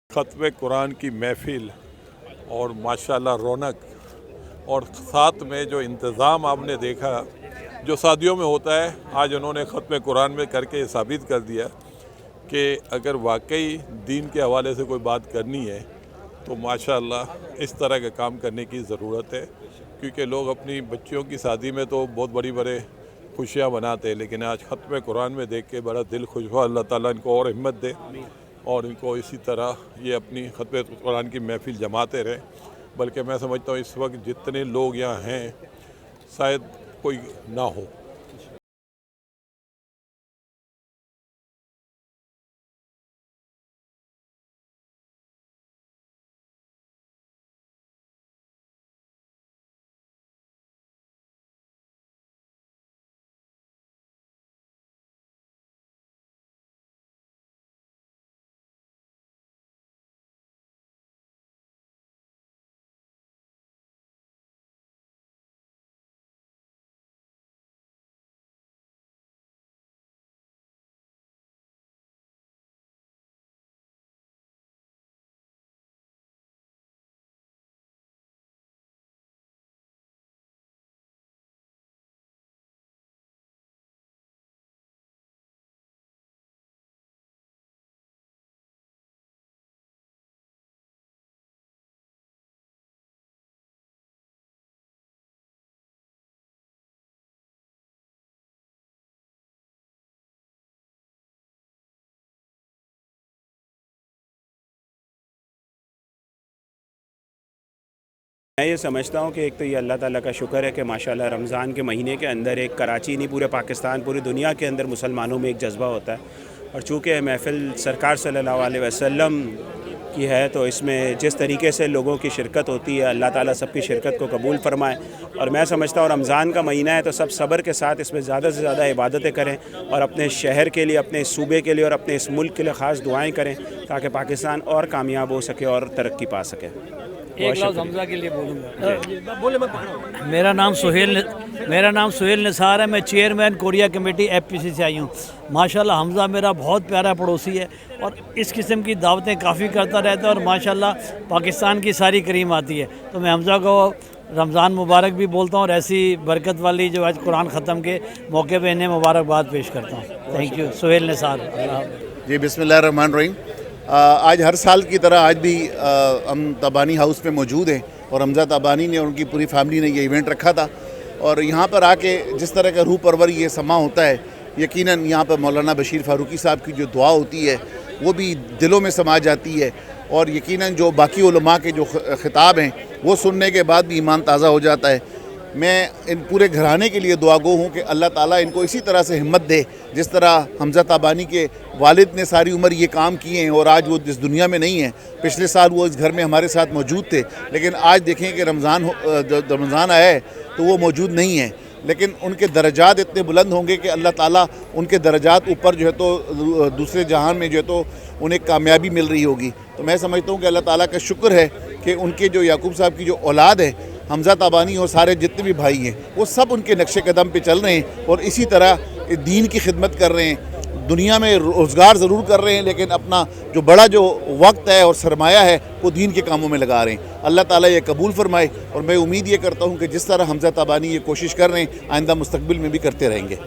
ख़त्म कुरान की महफ़िल और माशाल्लाह रौनक और साथ में जो इंतज़ाम आपने देखा जो शादियों में होता है, आज उन्होंने ख़त्म कुरान में करके साबित कर दिया कि अगर वाकई दीन के हवाले से कोई बात करनी है तो माशाल्लाह इस तरह के काम करने की ज़रूरत है। क्योंकि लोग अपनी बच्चियों की शादी में तो बहुत बड़ी बड़े खुशियाँ मनाते हैं, लेकिन आज ख़त्म कुरान में देख के बड़ा दिल खुश हुआ। अल्लाह ताला इनको और हिम्मत दे और इनको इसी तरह ये अपनी ख़त्म कुरान की महफ़िल जमाते रहें। बल्कि मैं समझता हूँ इस वक्त जितने लोग यहाँ हैं शायद कोई ना हो। मैं ये समझता हूँ कि एक तो ये अल्लाह ताला का शुक्र है कि माशाल्लाह रमज़ान के महीने के अंदर एक कराची नहीं पूरे पाकिस्तान पूरी दुनिया के अंदर मुसलमानों में एक जज्बा होता है। और चूँकि महफ़िल सरकार सल्लल्लाहु अलैहि वसल्लम की है तो इसमें जिस तरीके से लोगों की शिरकत होती है, अल्लाह ताला सबकी शिरकत को कबूल फरमाए। और मैं समझता हूँ रमज़ान का महीना है तो सब सब्र के साथ इसमें ज़्यादा से ज़्यादा इबादतें करें और अपने शहर के लिए, अपने सूबे के लिए और अपने इस मुल्क के लिए ख़ास दुआएँ करें ताकि पाकिस्तान और कामयाब हो सके और तरक्की पा सके। एक लफ्ज़ हमज़ा के लिए बोलूँगा। बोले मत। मेरा नाम सुहेल निसार है। मैं चेयरमैन कोरिया कमेटी FPC से आई हूँ। माशाल्लाह हमज़ा मेरा बहुत प्यारा पड़ोसी है और इस किस्म की दावतें काफ़ी करता रहता है और माशाल्लाह पाकिस्तान की सारी करीम आती है। तो मैं हमज़ा को रमज़ान मुबारक भी बोलता हूँ और ऐसी बरकत वाली जो आज कुरान ख़त्म के मौके पे इन्हें मुबारकबाद पेश करता हूँ। Thank you. सुहेल निसार जी, बिस्मिल्लाहिर्रहमानिर्रहीम। आज हर साल की तरह आज भी हम तबानी हाउस में मौजूद हैं और हमज़ा तबानी ने और उनकी पूरी फैमिली ने ये इवेंट रखा था। और यहाँ पर आके जिस तरह का रूह परवर ये समा होता है, यकीनन यहाँ पर मौलाना बशीर फ़ारूकी साहब की जो दुआ होती है वो भी दिलों में समा जाती है और यकीनन जो बाकी उलमा के जो ख़िताब हैं वो सुनने के बाद भी ईमान ताज़ा हो जाता है। मैं इन पूरे घराने के लिए दुआगो हूँ कि अल्लाह ताला इनको इसी तरह से हिम्मत दे जिस तरह हमज़ा तबानी के वालिद ने सारी उम्र ये काम किए हैं और आज वो इस दुनिया में नहीं है। पिछले साल वो इस घर में हमारे साथ मौजूद थे, लेकिन आज देखें कि रमज़ान आया है तो वो मौजूद नहीं है। लेकिन उनके दर्जात इतने बुलंद होंगे कि अल्लाह ताला उनके दर्जात ऊपर जो है तो दूसरे जहान में जो है तो उन्हें कामयाबी मिल रही होगी। तो मैं समझता हूँ कि अल्लाह ताला का शुक्र है कि उनके जो याकूब साहब की जो औलाद है, हमज़ा तबानी और सारे जितने भी भाई हैं, वो सब उनके नक्शे कदम पे चल रहे हैं और इसी तरह दीन की खिदमत कर रहे हैं। दुनिया में रोज़गार ज़रूर कर रहे हैं लेकिन अपना जो बड़ा जो वक्त है और सरमाया है वो दीन के कामों में लगा रहे हैं। अल्लाह ताला ये कबूल फरमाए और मैं उम्मीद ये करता हूँ कि जिस तरह हमज़ा तबानी ये कोशिश कर रहे हैं आइंदा मुस्तकबिल में भी करते रहेंगे।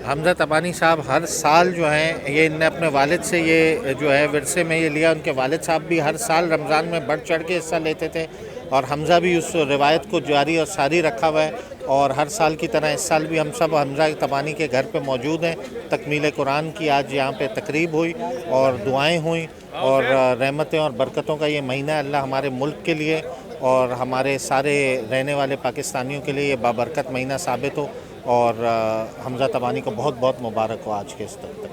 हमज़ा तबानी साहब हर साल जो हैं ये इनने अपने वालिद से ये जो है विरसे में ये लिया। उनके वालिद साहब भी हर साल रमज़ान में बढ़ चढ़ के हिस्सा लेते थे और हमज़ा भी उस रिवायत को जारी और सारी रखा हुआ है। और हर साल की तरह इस साल भी हम सब हमज़ा तबानी के घर पे मौजूद हैं। तकमील कुरान की आज यहाँ पे तकरीब हुई और दुआएं हुई और रहमतें और बरकतों का ये महीना अल्लाह हमारे मुल्क के लिए और हमारे सारे रहने वाले पाकिस्तानियों के लिए ये बाबरकत महीना साबित हो और हमज़ा तबानी को बहुत बहुत मुबारक हो आज के इस तकरीब।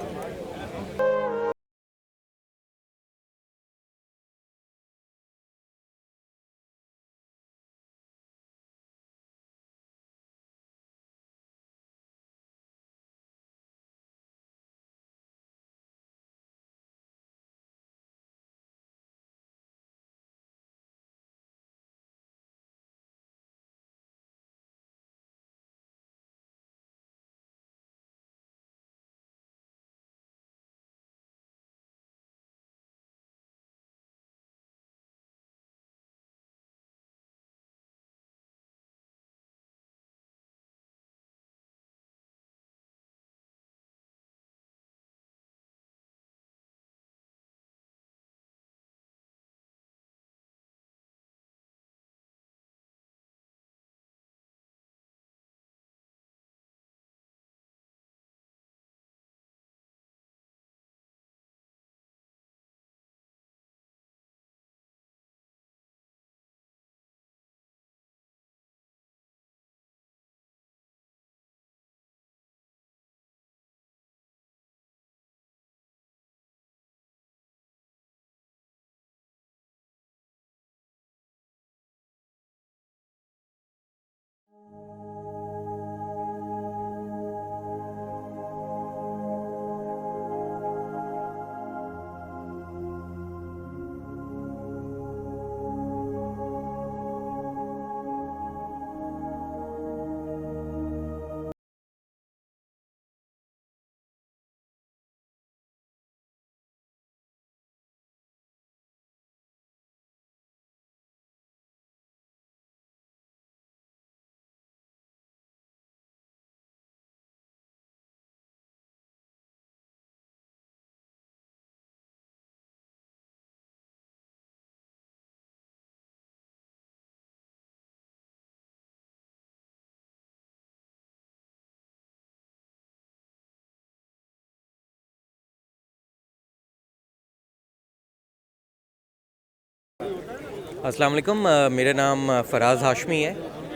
अस्सलाम वालेकुम। मेरा नाम फ़राज़ हाशमी है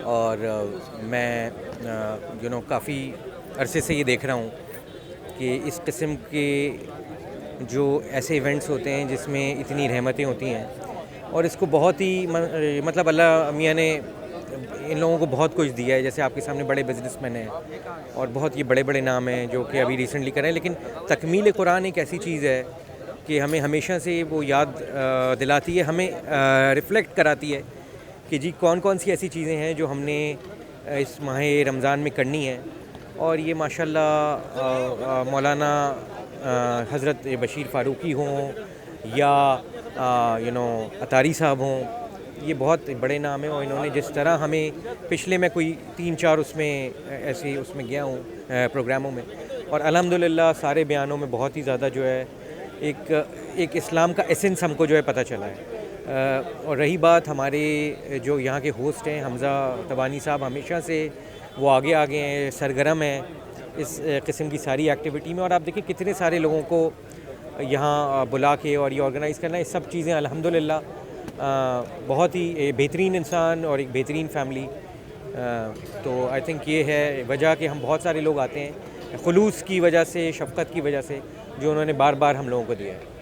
और मैं काफ़ी अरसे से ये देख रहा हूँ कि इस किस्म के जो ऐसे इवेंट्स होते हैं जिसमें इतनी रहमतें होती हैं और इसको बहुत ही मतलब अल्लाह मियाँ ने इन लोगों को बहुत कुछ दिया है। जैसे आपके सामने बड़े बिजनेसमैन हैं और बहुत ये बड़े बड़े नाम हैं जो कि अभी रिसेंटली कर रहे हैं, लेकिन तकमील कुरान एक ऐसी चीज़ है कि हमें हमेशा से वो याद दिलाती है, हमें रिफ़्लेक्ट कराती है कि जी कौन कौन सी ऐसी चीज़ें हैं जो हमने इस माह रमज़ान में करनी है। और ये माशाल्लाह मौलाना हज़रत बशीर फ़ारूकी हों या अतारी साहब हों, ये बहुत बड़े नाम हैं और इन्होंने जिस तरह हमें पिछले मैं कोई 3-4 ऐसे उसमें गया हूँ प्रोग्रामों में, और अल्हम्दुलिल्लाह सारे बयानों में बहुत ही ज़्यादा जो है एक इस्लाम का एसेंस हमको जो है पता चला है। और रही बात हमारे जो यहाँ के होस्ट हैं हमज़ा तबानी साहब, हमेशा से वो आगे हैं, सरगर्म हैं इस किस्म की सारी एक्टिविटी में। और आप देखिए कितने सारे लोगों को यहाँ बुला के और ये ऑर्गेनाइज़ करना, ये सब चीज़ें अल्हम्दुलिल्लाह बहुत ही बेहतरीन इंसान और एक बेहतरीन फैमिली। तो आई थिंक ये है वजह कि हम बहुत सारे लोग आते हैं खुलूस की वजह से, शफ़क़त की वजह से, जो उन्होंने बार बार हम लोगों को दिया है।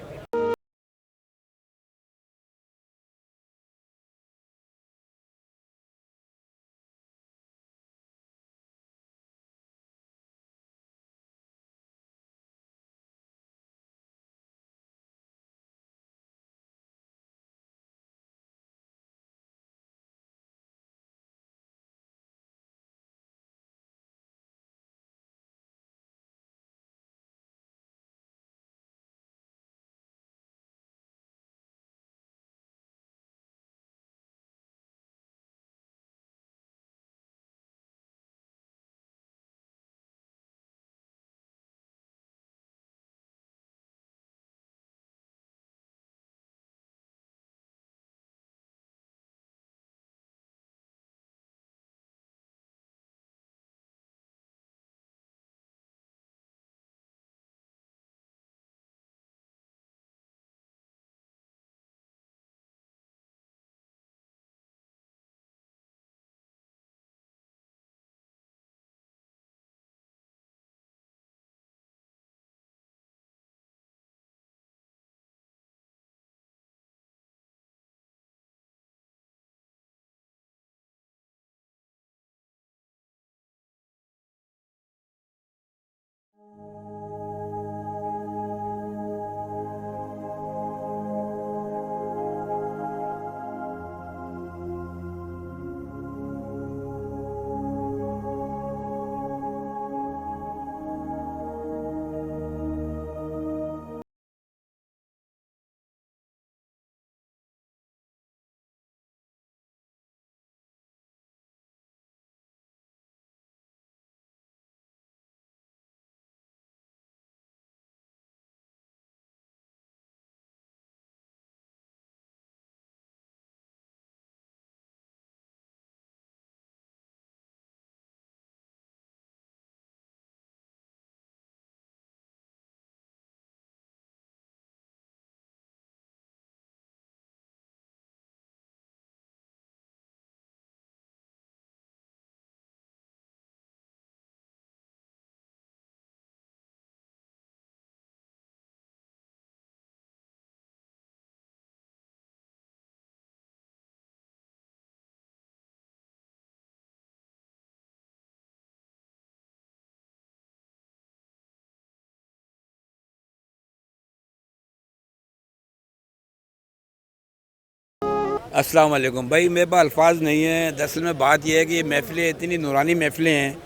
अस्सलाम वालेकुम भाई, मेरे पास अल्फाज नहीं है। दरअसल में बात यह है कि ये महफ़िलें इतनी नूरानी महफ़िलें हैं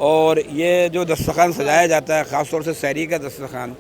और ये जो दस्तरखान सजाया जाता है, ख़ास तौर से सहरी का दस्तरखान,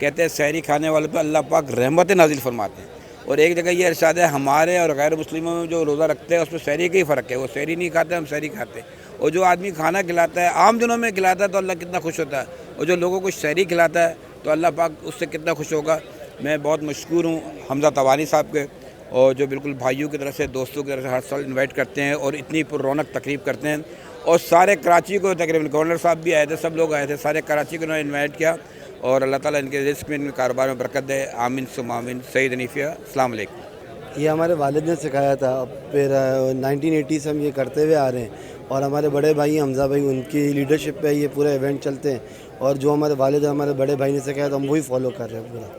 कहते हैं सहरी खाने वालों पे अल्लाह पाक रहमत नाजिल फरमाते हैं। और एक जगह ये इरशाद है, हमारे और गैर मुस्लिमों में जो रोज़ा रखते हैं उसमें सहरी का ही फ़र्क है। वो सहरी नहीं खाते, हम सहरी खाते हैं। और जो आदमी खाना खिलाता है आम दिनों में खिलाता है तो अल्लाह कितना खुश होता है, और जो लोगों को सहरी खिलाता है तो अल्लाह पाक उससे कितना खुश होगा। मैं बहुत मशकूर हूँ हमज़ा तबानी साहब के, और जो बिल्कुल भाइयों की तरफ से, दोस्तों की तरफ से हर साल इनवाइट करते हैं और इतनी पुररौनक तकरीब करते हैं। और सारे कराची को तकरीबन, गवर्नर साहब भी आए थे, सब लोग आए थे, सारे कराची को उन्होंने इन्वाइट किया। और अल्लाह ताला इनके रिस्क में, इनके कारोबार में बरकत दे। आमीन सुम आमीन। सईद हनीफिया, अस्सलाम वालेकुम। ये हमारे वालिद ने सिखाया था, फिर 1980 से हम ये करते हुए आ रहे हैं। और हमारे बड़े भाई हमज़ा भाई, उनकी लीडरशिप पे ये पूरे इवेंट चलते हैं। और जो हमारे वालिद, हमारे बड़े भाई ने सिखाया तो हम वही फॉलो कर रहे हैं पूरा।